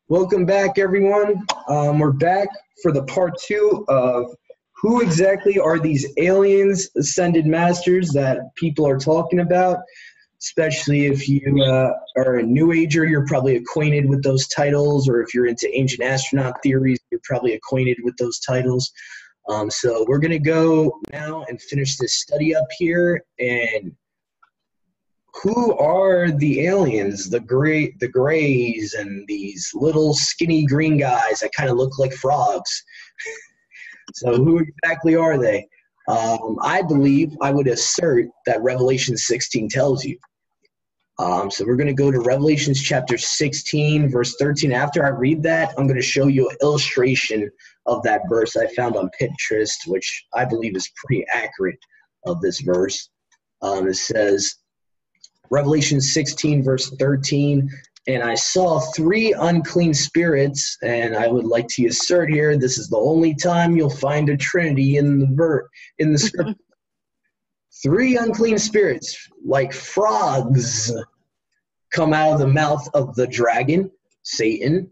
Welcome back, everyone. We're back for the part two of who exactly are these aliens, ascended masters that people are talking about. Especially if you are a New Ager, you're probably acquainted with those titles, or if you're into ancient astronaut theories, you're probably acquainted with those titles. So we're going to go now and finish this study up here. And who are the aliens, the grays, and these little skinny green guys that kind of look like frogs? So who exactly are they? I would assert that Revelation 16 tells you. So we're going to go to Revelations chapter 16, verse 13. After I read that, I'm going to show you an illustration of that verse I found on Pinterest, which I believe is pretty accurate of this verse. It says, Revelation 16, verse 13, and I saw three unclean spirits, and I would like to assert here, this is the only time you'll find a trinity in the scripture. Three unclean spirits, like frogs, come out of the mouth of the dragon, Satan,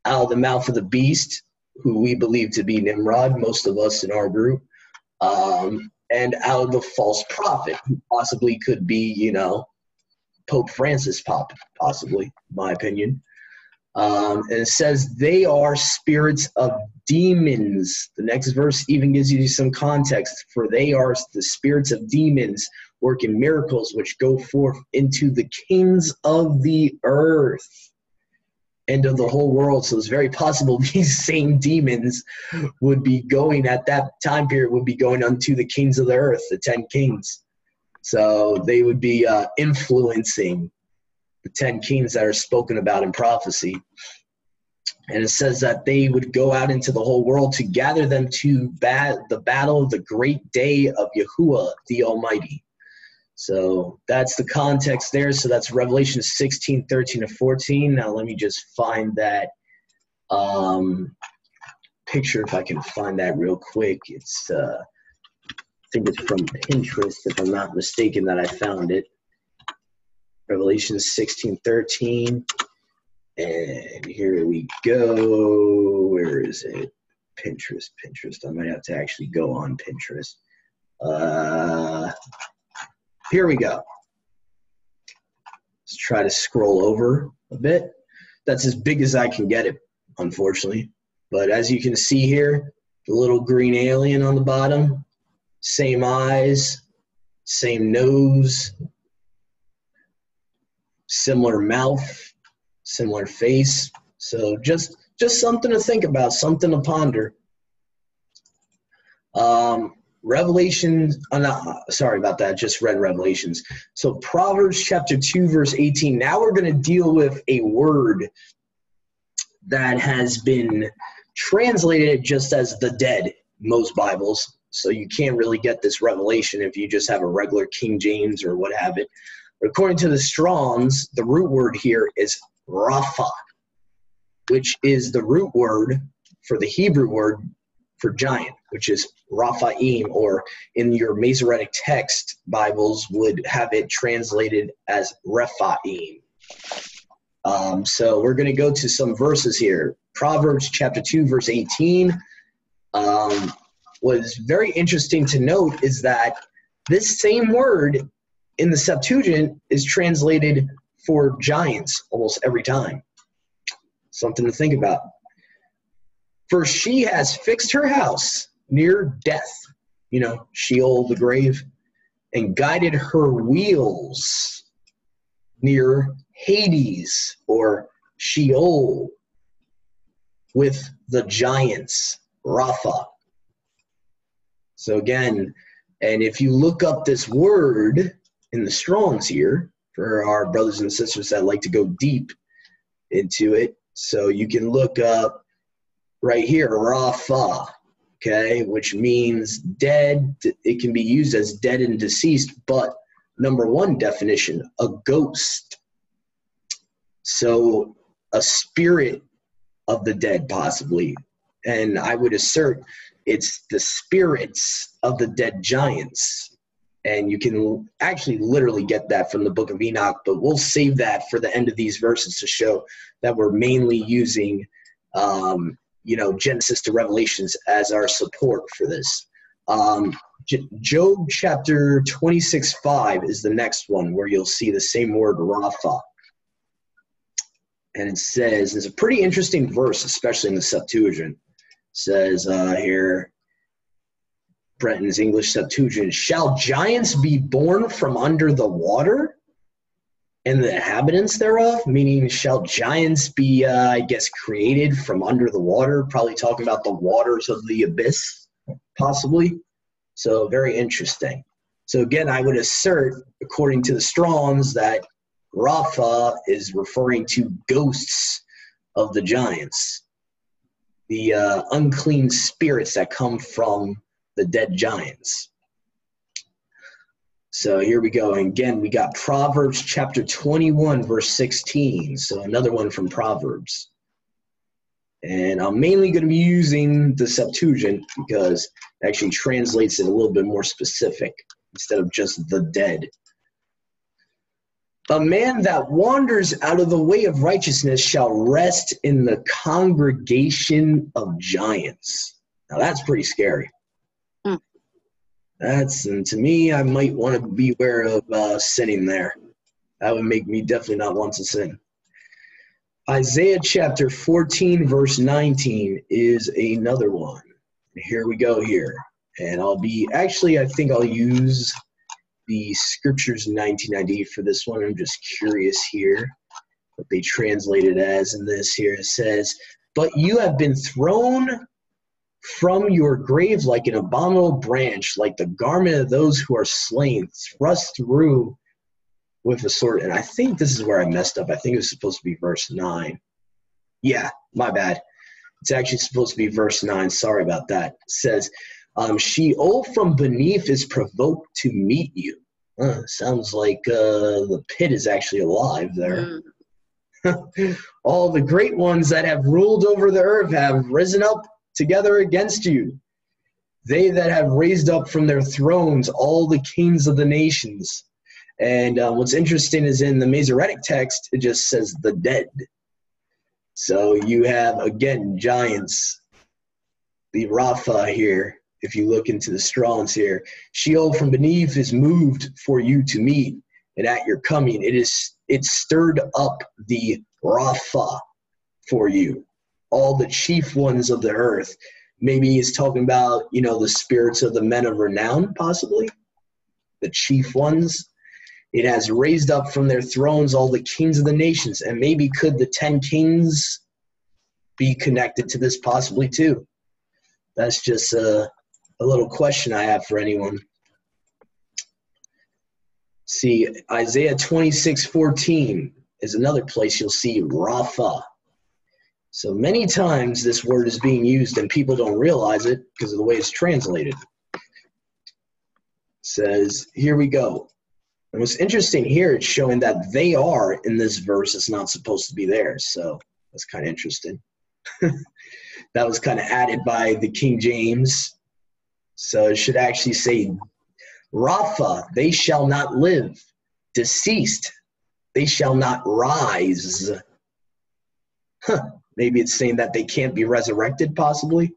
out of the mouth of the beast, who we believe to be Nimrod, most of us in our group, and out of the false prophet, who possibly could be, Pope Francis, possibly, in my opinion. And it says they are spirits of demons. The next verse even gives you some context, for they are the spirits of demons working miracles which go forth into the kings of the earth and of the whole world. So it's very possible these same demons would be going at that time period, would be going unto the kings of the earth, the 10 kings. So they would be influencing the 10 kings that are spoken about in prophecy. And it says that they would go out into the whole world to gather them to the battle of the great day of Yahuwah, the Almighty. So that's the context there. So that's Revelation 16, 13 to 14. Now let me just find that picture, if I can find that real quick. It's I think it's from Pinterest, if I'm not mistaken, that I found it. Revelation 16, 13. And here we go. Where is it? Pinterest. I might have to actually go on Pinterest. Here we go. Let's try to scroll over a bit. That's as big as I can get it, unfortunately. But as you can see here, the little green alien on the bottom, same eyes, same nose, similar mouth, similar face. So just something to think about, something to ponder. Revelations, sorry about that, just read Revelations. So Proverbs chapter 2, verse 18. Now we're going to deal with a word that has been translated just as the dead, most Bibles. So you can't really get this revelation if you just have a regular King James or what have it. But according to the Strongs, the root word here is Rapha, which is the root word for the Hebrew word for giant, which is Raphaim, or in your Masoretic text, Bibles would have it translated as Rephaim. So we're going to go to some verses here. Proverbs chapter 2, verse 18. What is very interesting to note is that this same word in the Septuagint is translated for giants almost every time. Something to think about. For she has fixed her house near death, Sheol, the grave, and guided her wheels near Hades, or Sheol, with the giants, Rapha. So again, and if you look up this word in the Strongs here, for our brothers and sisters that like to go deep into it, so you can look up right here, Rapha, okay, which means dead. It can be used as dead and deceased, but number one definition, a ghost. So a spirit of the dead, possibly. And I would assert it's the spirits of the dead giants And you can actually literally get that from the Book of Enoch, but we'll save that for the end of these verses to show that we're mainly using, Genesis to Revelations as our support for this. Job chapter 26:5 is the next one where you'll see the same word, Rapha. And it says, it's a pretty interesting verse, especially in the Septuagint. It says here, Brenton's English Septuagint, shall giants be born from under the water and the inhabitants thereof? Meaning, shall giants be, created from under the water? Probably talking about the waters of the abyss, possibly. So very interesting. So again, I would assert, according to the Strongs, that Rapha is referring to ghosts of the giants, the unclean spirits that come from the dead giants. So here we go. And again, we got Proverbs chapter 21, verse 16. So another one from Proverbs. And I'm mainly going to be using the Septuagint because it actually translates it a little bit more specific instead of just the dead. A man that wanders out of the way of righteousness shall rest in the congregation of giants. Now that's pretty scary. And to me, I might want to beware of sinning there. That would make me definitely not want to sin. Isaiah chapter 14, verse 19 is another one. Here we go here. And I think I'll use the Scriptures 1990 for this one. I'm just curious here what they translate it as in this here. It says, but you have been thrown from your grave like an abominable branch, like the garment of those who are slain, thrust through with a sword. And I think this is where I messed up. I think it was supposed to be verse 9. Yeah, my bad. It's actually supposed to be verse 9. Sorry about that. It says, Sheol from beneath is provoked to meet you. Sounds like the pit is actually alive there. All the great ones that have ruled over the earth have risen up together against you. They that have raised up from their thrones all the kings of the nations. And what's interesting is in the Masoretic text, it just says the dead. So you have, again, giants, the Rapha here. If you look into the Strongs here, Sheol from beneath is moved for you to meet, and at your coming, it stirred up the Rapha for you, all the chief ones of the earth. Maybe he's talking about, the spirits of the men of renown, possibly, the chief ones. It has raised up from their thrones all the kings of the nations, and maybe could the 10 kings be connected to this possibly too? That's just a little question I have for anyone. See, Isaiah 26:14 is another place you'll see Rapha. So many times this word is being used and people don't realize it because of the way it's translated. It says, here we go. And what's interesting here, it's showing that they are in this verse. It's not supposed to be there. So that's kind of interesting. That was kind of added by the King James. So it should actually say, Rapha, they shall not live. Deceased, they shall not rise. Maybe it's saying that they can't be resurrected, possibly.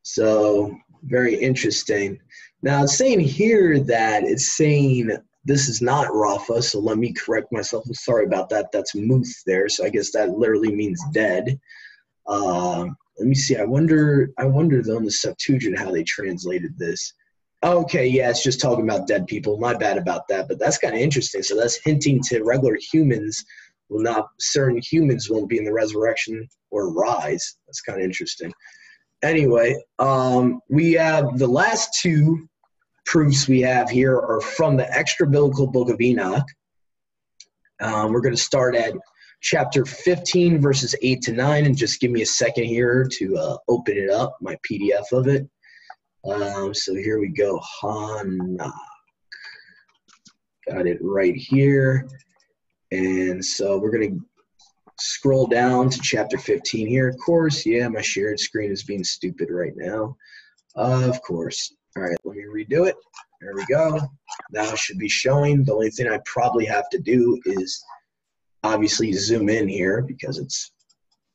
So very interesting. Now it's saying here that it's saying this is not Rapha, so let me correct myself. I'm sorry about that. That's Muth there, so I guess that literally means dead. Let me see. I wonder though in the Septuagint how they translated this. Okay, yeah, it's just talking about dead people. My bad about that, but that's kind of interesting. So that's hinting to regular humans certain humans won't be in the resurrection or rise. That's kind of interesting. Anyway, we have the last two proofs we have here are from the extra biblical book of Enoch. We're going to start at chapter 15, verses 8 to 9, and just give me a second here to open it up, my PDF of it. So here we go. Hanach. Got it right here. And so we're going to scroll down to chapter 15 here. Of course, yeah, my shared screen is being stupid right now. Of course. All right, let me redo it. There we go. Now it should be showing. The only thing I probably have to do is obviously zoom in here because it's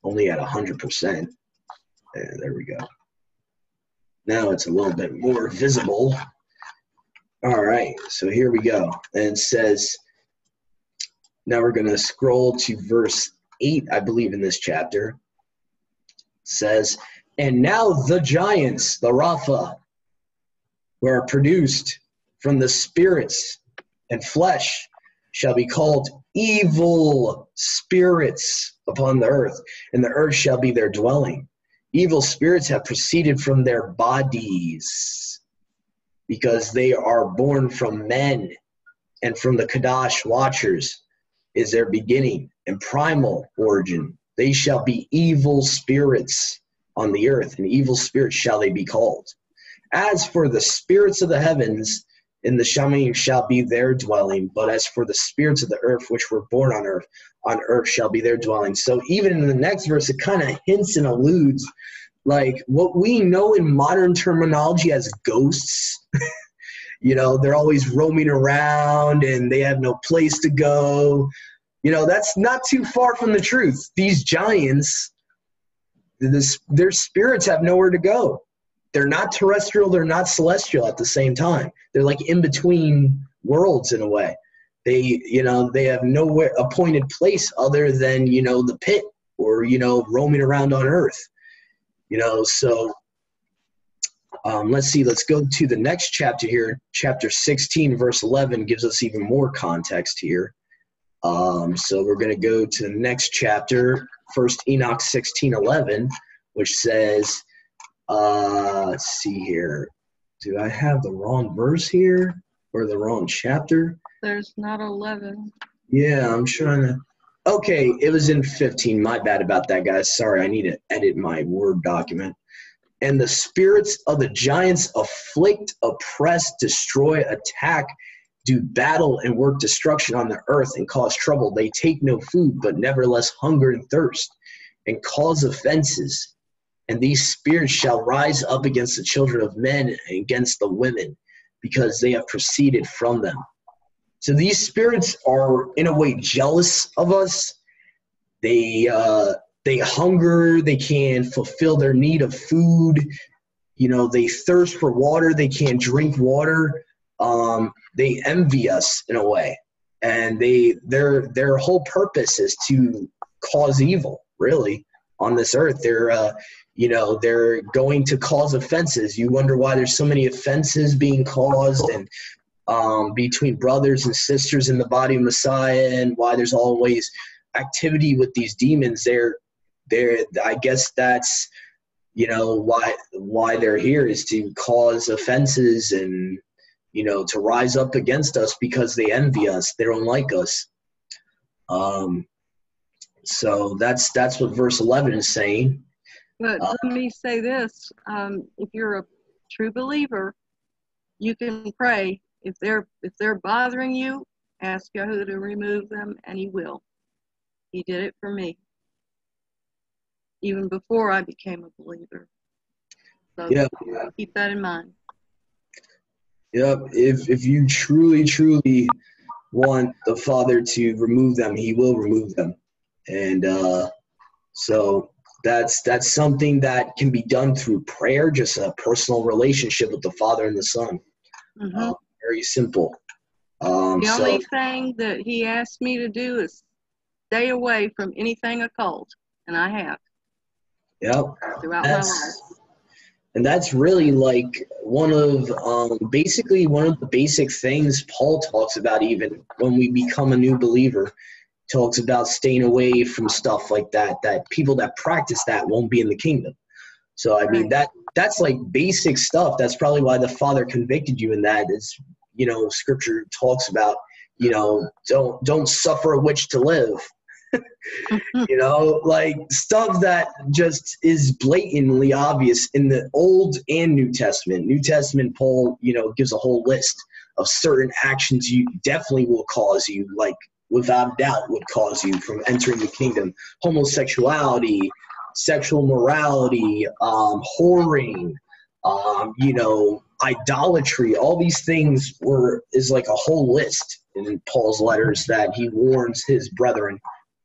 only at 100%. And there we go. Now it's a little bit more visible. All right, so here we go. And it says, now we're going to scroll to verse 8, I believe, in this chapter. It says, and now the giants, the Rapha, who are produced from the spirits and flesh, shall be called evil spirits upon the earth, and the earth shall be their dwelling. Evil spirits have proceeded from their bodies, because they are born from men, and from the Kadash watchers is their beginning and primal origin. They shall be evil spirits on the earth, and evil spirits shall they be called. As for the spirits of the heavens, in the Shamim shall be their dwelling, but as for the spirits of the earth, which were born on earth shall be their dwelling. So even in the next verse, it kind of hints and alludes, like what we know in modern terminology as ghosts. You know, they're always roaming around and they have no place to go. You know, that's not too far from the truth. These giants, their spirits have nowhere to go. They're not terrestrial, they're not celestial at the same time. They're like in between worlds in a way. They, you know, they have nowhere appointed place other than, you know, the pit or, you know, roaming around on earth. You know, so let's see, let's go to the next chapter here. Chapter 16, verse 11 gives us even more context here. So we're going to go to the next chapter, First Enoch 16:11, which says, let's see here. Do I have the wrong verse here or the wrong chapter? There's not 11. Yeah, I'm trying to. Okay, it was in 15. My bad about that, guys. Sorry, I need to edit my Word document. And the spirits of the giants afflict, oppress, destroy, attack, do battle, and work destruction on the earth and cause trouble. They take no food, but nevertheless hunger and thirst, and cause offenses. And these spirits shall rise up against the children of men and against the women, because they have proceeded from them. So these spirits are, in a way, jealous of us. They hunger. They can fulfill their need of food. You know, they thirst for water. They can't drink water. They envy us in a way, and their whole purpose is to cause evil. Really, on this earth, they're going to cause offenses. You wonder why there's so many offenses being caused, and between brothers and sisters in the body of Messiah, and why there's always activity with these demons. I guess that's, you know, why they're here, is to cause offenses and, you know, to rise up against us because they envy us. They don't like us. So that's what verse 11 is saying. But let me say this. If you're a true believer, you can pray. If they're bothering you, ask Yahuwah to remove them, and he will. He did it for me, even before I became a believer. So yeah. Keep that in mind. Yep. If you truly want the Father to remove them, he will remove them. And so that's something that can be done through prayer, just a personal relationship with the Father and the Son. Mm-hmm. Very simple. The only thing that he asked me to do is stay away from anything occult, and I have. Yep. Throughout my life. And that's really like one of the basic things Paul talks about, even when we become a new believer. Talks about staying away from stuff like that people that practice that won't be in the kingdom. So I mean, that's like basic stuff. That's probably why the Father convicted you in that. Is, you know, Scripture talks about, you know, don't suffer a witch to live. You know, like stuff that just is blatantly obvious in the Old and New Testament. New Testament, Paul, you know, gives a whole list of certain actions you definitely will cause you, like without doubt would cause you from entering the kingdom. Homosexuality, sexual morality, whoring, you know, idolatry. All these things is like a whole list in Paul's letters that he warns his brethren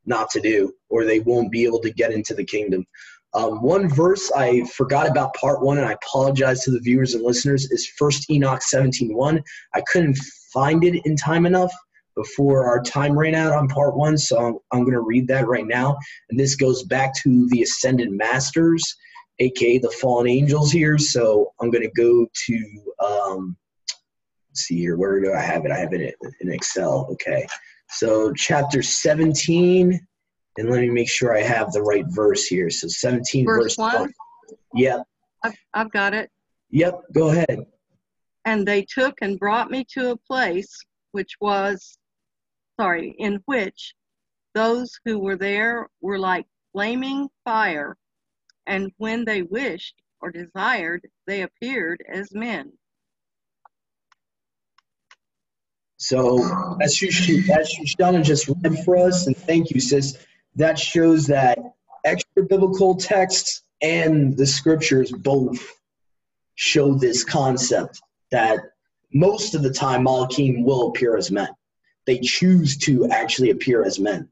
not to do, or they won't be able to get into the kingdom. One verse I forgot about part 1, and I apologize to the viewers and listeners, is 1 Enoch 17:1. I couldn't find it in time enough before our time ran out on part 1, so I'm going to read that right now. And this goes back to the ascended masters, aka the fallen angels here. So I'm going to go to, let's see here, where do I have it? I have it in Excel. Okay. So chapter 17, and let me make sure I have the right verse here. So 17 verse 1. Yep. I've got it. Yep, go ahead. And they took and brought me to a place in which those who were there were like flaming fire, and when they wished or desired, they appeared as men. So as Shoshana just read for us, and thank you, sis, that shows that extra biblical texts and the scriptures both show this concept that most of the time Malachim will appear as men. They choose to actually appear as men.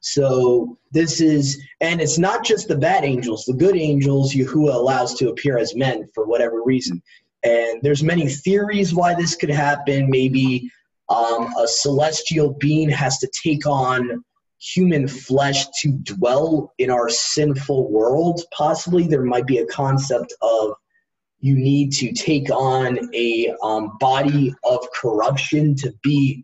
So this is, and it's not just the bad angels, the good angels Yahuwah allows to appear as men for whatever reason. And there's many theories why this could happen. Maybe a celestial being has to take on human flesh to dwell in our sinful world. Possibly there might be a concept of you need to take on a body of corruption to be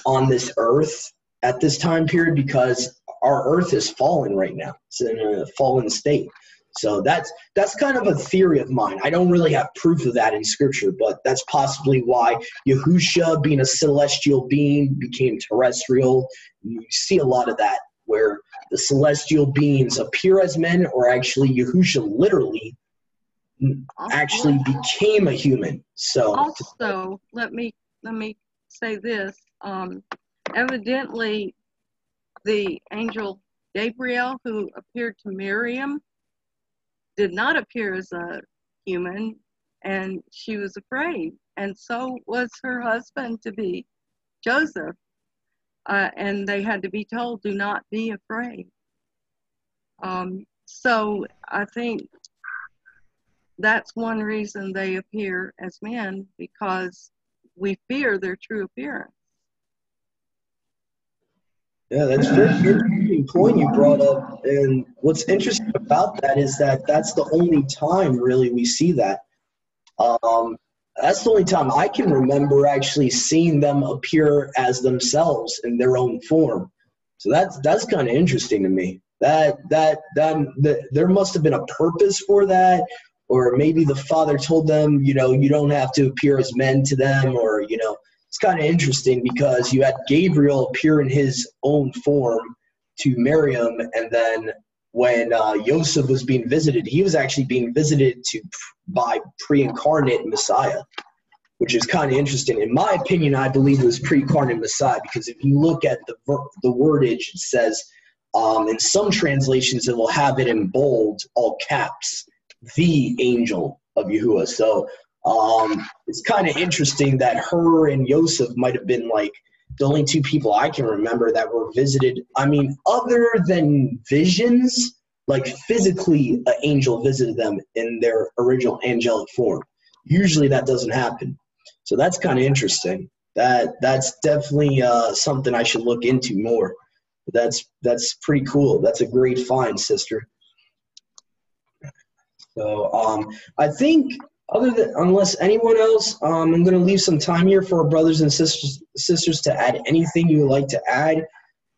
on this earth at this time period, because our earth is fallen right now. It's in a fallen state. So that's kind of a theory of mine. I don't really have proof of that in scripture, but that's possibly why Yahusha, being a celestial being, became terrestrial. You see a lot of that where the celestial beings appear as men, or actually Yahusha literally actually became a human. So also, let me say this. Evidently, the angel Gabriel, who appeared to Miriam, did not appear as a human, and she was afraid. And so was her husband to be, Joseph. And they had to be told, do not be afraid. So I think that's one reason they appear as men, because we fear their true appearance. Yeah, that's a very interesting point you brought up. And what's interesting about that is that that's the only time really we see that. That's the only time I can remember actually seeing them appear as themselves in their own form. So that's kind of interesting to me. That there must have been a purpose for that, or maybe the Father told them, you don't have to appear as men to them, or it's kind of interesting because you had Gabriel appear in his own form to Miriam, and then when Joseph was being visited, he was actually being visited by pre-incarnate Messiah, which is kind of interesting. In my opinion, I believe it was pre-incarnate Messiah, because if you look at the wordage, it says, in some translations, it will have it in bold, all caps, the angel of Yahuwah. So it's kind of interesting that her and Joseph might have been like the only two people I can remember that were visited. I mean, other than visions, like physically an angel visited them in their original angelic form. Usually that doesn't happen. So that's kind of interesting. That's definitely something I should look into more. That's pretty cool. That's a great find, sister. So I think unless anyone else, I'm going to leave some time here for our brothers and sisters to add anything you would like to add.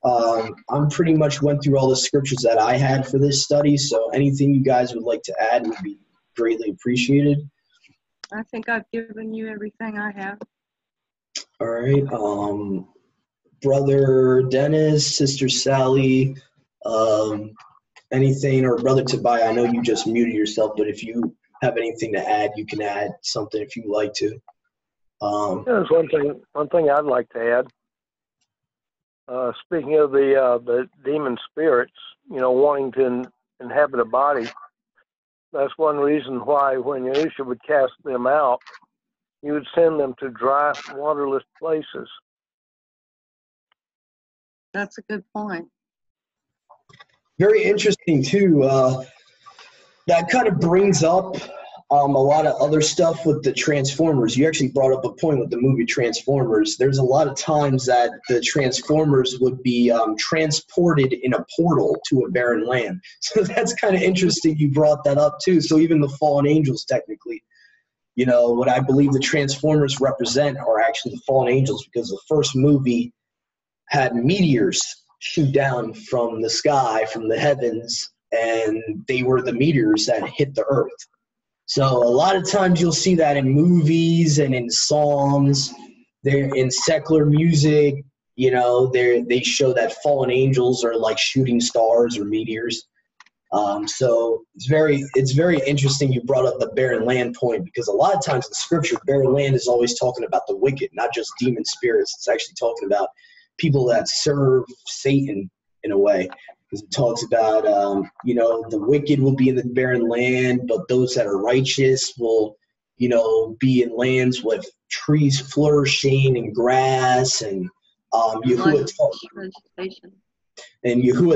I'm pretty much went through all the scriptures that I had for this study, so anything you guys would like to add would be greatly appreciated. I think I've given you everything I have. All right. Brother Dennis, Sister Sally, anything, or Brother Tobiah, I know you just muted yourself, but if you have anything to add, you can add something if you like to. There's one thing I'd like to add. Speaking of the demon spirits, wanting to inhabit a body, That's one reason why when Yahushua would cast them out, he would send them to dry, waterless places. That's a good point. Very interesting too. That kind of brings up a lot of other stuff with the Transformers. You actually brought up a point with the movie Transformers. There's a lot of times that the Transformers would be transported in a portal to a barren land. So that's kind of interesting you brought that up too. So even the fallen angels, technically, you know, what I believe the Transformers represent are actually the fallen angels, because the first movie had meteors shoot down from the sky, from the heavens, and they were the meteors that hit the earth. So a lot of times you'll see that in movies and in songs, they're in secular music, you know, they show that fallen angels are like shooting stars or meteors. So it's very interesting you brought up the barren land point, because a lot of times in scripture, barren land is always talking about the wicked, not just demon spirits. It's actually talking about people that serve Satan in a way. Because it talks about, you know, the wicked will be in the barren land, but those that are righteous will, you know, be in lands with trees flourishing and grass. And Yahuwah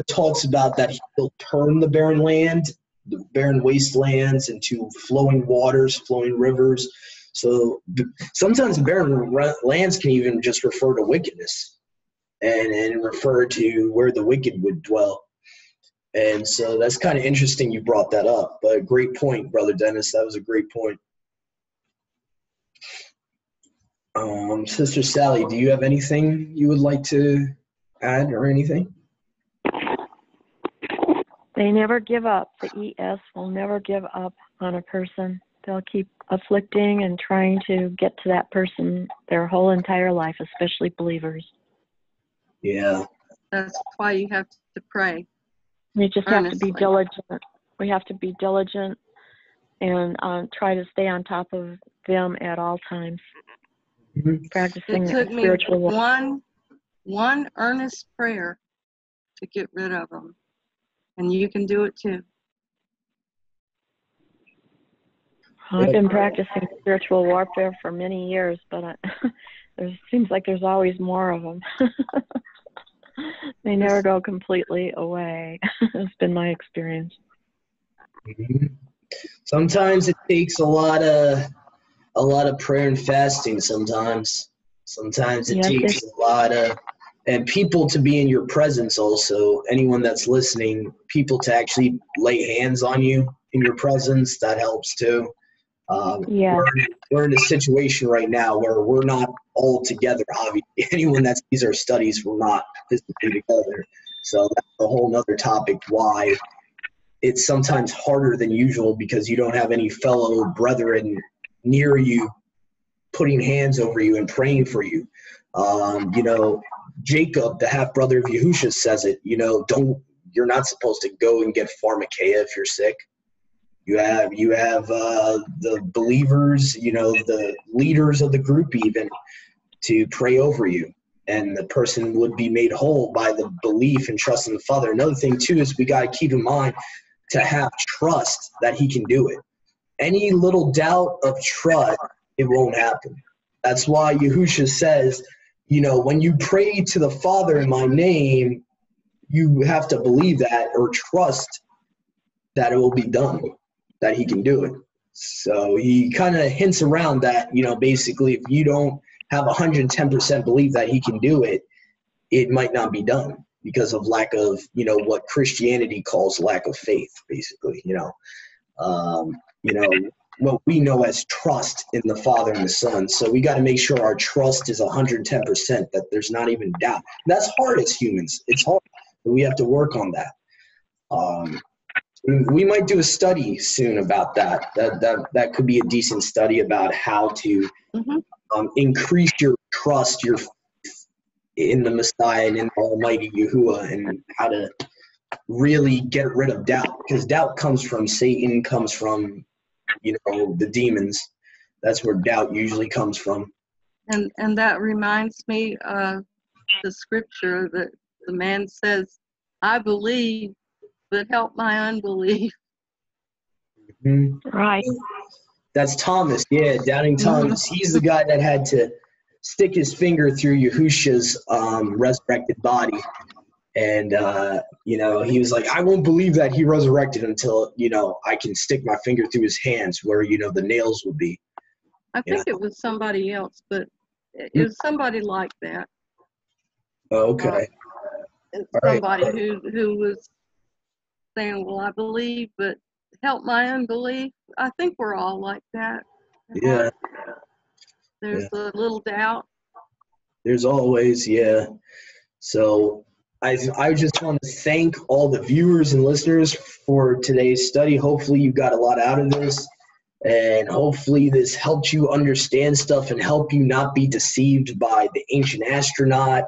talks about that he'll turn the barren land, the barren wastelands, into flowing waters, flowing rivers. So sometimes the barren lands can even just refer to wickedness. And refer to where the wicked would dwell. And so that's kind of interesting you brought that up. But great point, Brother Dennis. That was a great point. Sister Sally, do you have anything you would like to add or anything? They never give up. The ES will never give up on a person. They'll keep afflicting and trying to get to that person their whole entire life, especially believers. Yeah. That's why you have to pray. We just earnestly. have to be diligent. We have to be diligent and try to stay on top of them at all times. Mm-hmm. Practicing it took me spiritual life. one earnest prayer to get rid of them, and you can do it too. I've been practicing spiritual warfare for many years, but it seems like there's always more of them. They never go completely away. It's been my experience. Mm-hmm. Sometimes it takes a lot of prayer and fasting. Sometimes it takes a lot of, and people to be in your presence also. Anyone that's listening, people to actually lay hands on you in your presence, that helps too. We're in a situation right now where we're not all together. Obviously, anyone that sees our studies, we're not physically together. So that's a whole nother topic, why it's sometimes harder than usual, because you don't have any fellow brethren near you putting hands over you and praying for you. You know, Jacob, the half brother of Yahushua, says it. You know, you're not supposed to go and get pharmakeia if you're sick. You have the believers, you know, the leaders of the group even, to pray over you, and the person would be made whole by the belief and trust in the Father. Another thing too is we got to keep in mind to have trust that He can do it. Any little doubt of trust, it won't happen. That's why Yahushua says, you know, when you pray to the Father in my name, you have to believe that or trust that it will be done, that He can do it. So he kind of hints around that, you know, basically if you don't have 110% belief that He can do it, it might not be done because of lack of, you know, what Christianity calls lack of faith, basically, you know, what we know as trust in the Father and the Son. So we got to make sure our trust is 110%, that there's not even doubt. That's hard as humans. It's hard, but we have to work on that. We might do a study soon about that. That could be a decent study about how to increase your trust, your faith in the Messiah and in the Almighty Yahuwah, and how to really get rid of doubt, because doubt comes from Satan, comes from, you know, the demons. That's where doubt usually comes from. And that reminds me of the scripture that the man says, I believe, but help my unbelief. Mhm. Right. That's Thomas. Yeah, Doubting Thomas. He's the guy that had to stick his finger through Yahusha's resurrected body. And, he was like, I won't believe that he resurrected until, I can stick my finger through his hands where, the nails would be. I think it was somebody else, but it was somebody like that. Oh, okay. Somebody who was saying, well, I believe, but help my unbelief. I think we're all like that. Yeah. There's a little doubt. There's always, yeah. So I just want to thank all the viewers and listeners for today's study. Hopefully you got a lot out of this, and hopefully this helped you understand stuff and help you not be deceived by the ancient astronaut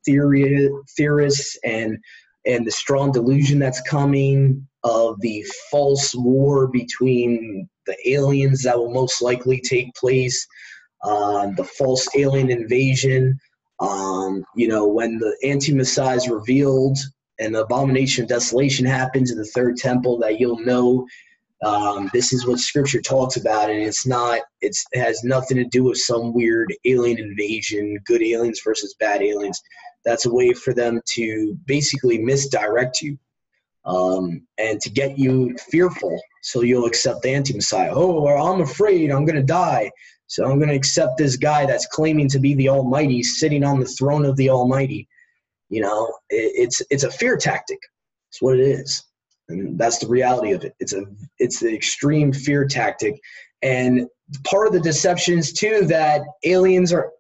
theorists and the strong delusion that's coming of the false war between the aliens that will most likely take place, the false alien invasion. When the anti-Messiah is revealed and the abomination of desolation happens in the third temple, that you'll know this is what Scripture talks about, and it has nothing to do with some weird alien invasion, good aliens versus bad aliens. That's a way for them to basically misdirect you and to get you fearful, so you'll accept the anti-Messiah. Oh, I'm afraid I'm going to die. So I'm going to accept this guy that's claiming to be the Almighty, sitting on the throne of the Almighty. It's a fear tactic. That's what it is, and that's the reality of it. It's the extreme fear tactic, and part of the deception is too that aliens are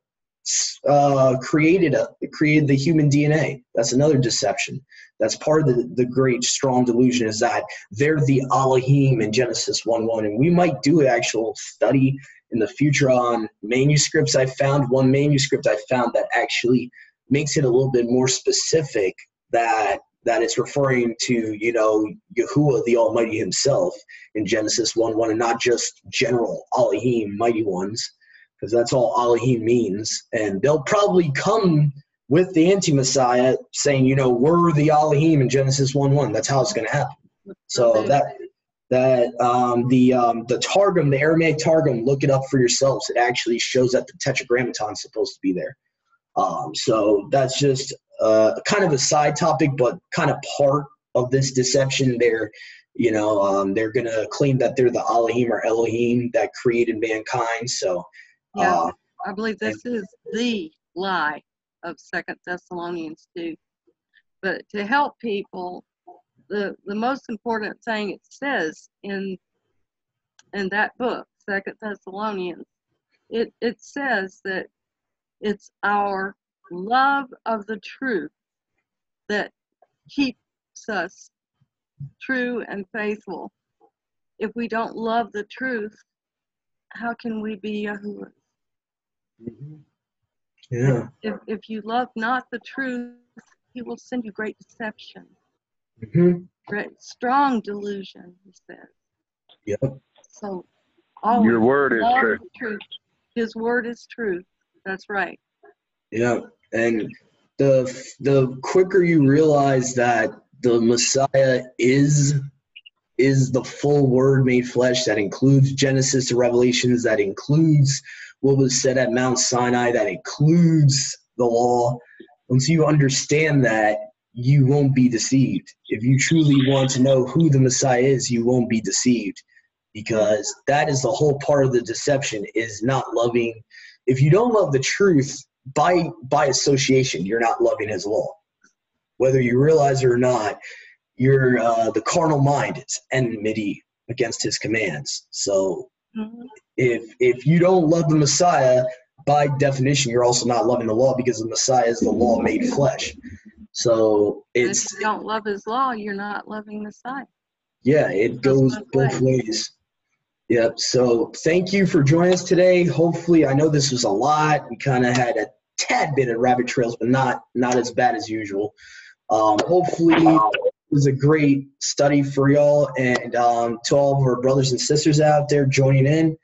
created the human DNA. That's another deception. That's part of the great strong delusion, is that they're the Elohim in Genesis 1:1, and we might do an actual study in the future on manuscripts. One manuscript I found that actually makes it a little bit more specific, that it's referring to, Yahuwah, the Almighty himself in Genesis 1:1, and not just general Elohim, mighty ones, because that's all Elohim means. And they'll probably come with the anti-Messiah saying, we're the Elohim in Genesis 1:1. That's how it's going to happen. So the Targum, the Aramaic Targum, look it up for yourselves. It actually shows that the Tetragrammaton is supposed to be there. So that's just kind of a side topic, but kind of part of this deception. They're going to claim that they're the Elohim or Elohim that created mankind. So I believe this is the lie of 2 Thessalonians 2. But to help people, the most important thing it says in that book, 2 Thessalonians, it says that it's our love of the truth that keeps us true and faithful. If we don't love the truth, how can we be Yahuwah? Mm-hmm. Yeah. If you love not the truth, he will send you great deception. Mm-hmm. Great, strong delusion, he says. Yep. So always Your word is true. Truth. His word is truth. That's right. Yeah. And the quicker you realize that the Messiah is the full word made flesh, that includes Genesis to Revelations, that includes what was said at Mount Sinai, that includes the law. Once you understand that, you won't be deceived. If you truly want to know who the Messiah is, you won't be deceived, because that is the whole part of the deception, is not loving. If you don't love the truth, by association, you're not loving his law. Whether you realize it or not, you're the carnal mind is enmity against his commands. So if you don't love the Messiah, by definition, you're also not loving the law, because the Messiah is the law made flesh. So if you don't love his law, you're not loving Messiah. Yeah, it goes both ways. Yep. So thank you for joining us today. Hopefully, I know this was a lot. We kind of had a tad bit of rabbit trails, but not as bad as usual. Hopefully, it was a great study for y'all, and to all of our brothers and sisters out there joining in,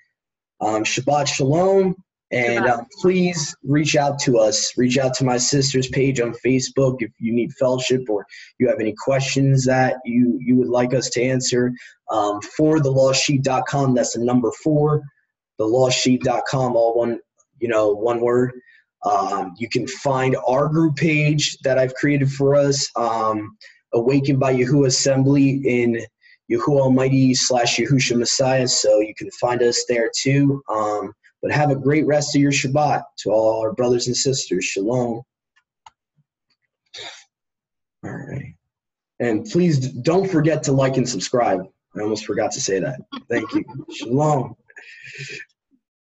Shabbat Shalom. And Goodbye. please reach out to us. Reach out to my sister's page on Facebook if you need fellowship or you have any questions that you would like us to answer. For thelostsheep.com, that's the number 4, thelostsheep.com, all one word. You can find our group page that I've created for us, Awakened by Yahuwah Assembly in Yahuwah Almighty / Yahusha Messiah. So you can find us there too. But have a great rest of your Shabbat to all our brothers and sisters. Shalom. All right. And please don't forget to like and subscribe. I almost forgot to say that. Thank you. Shalom.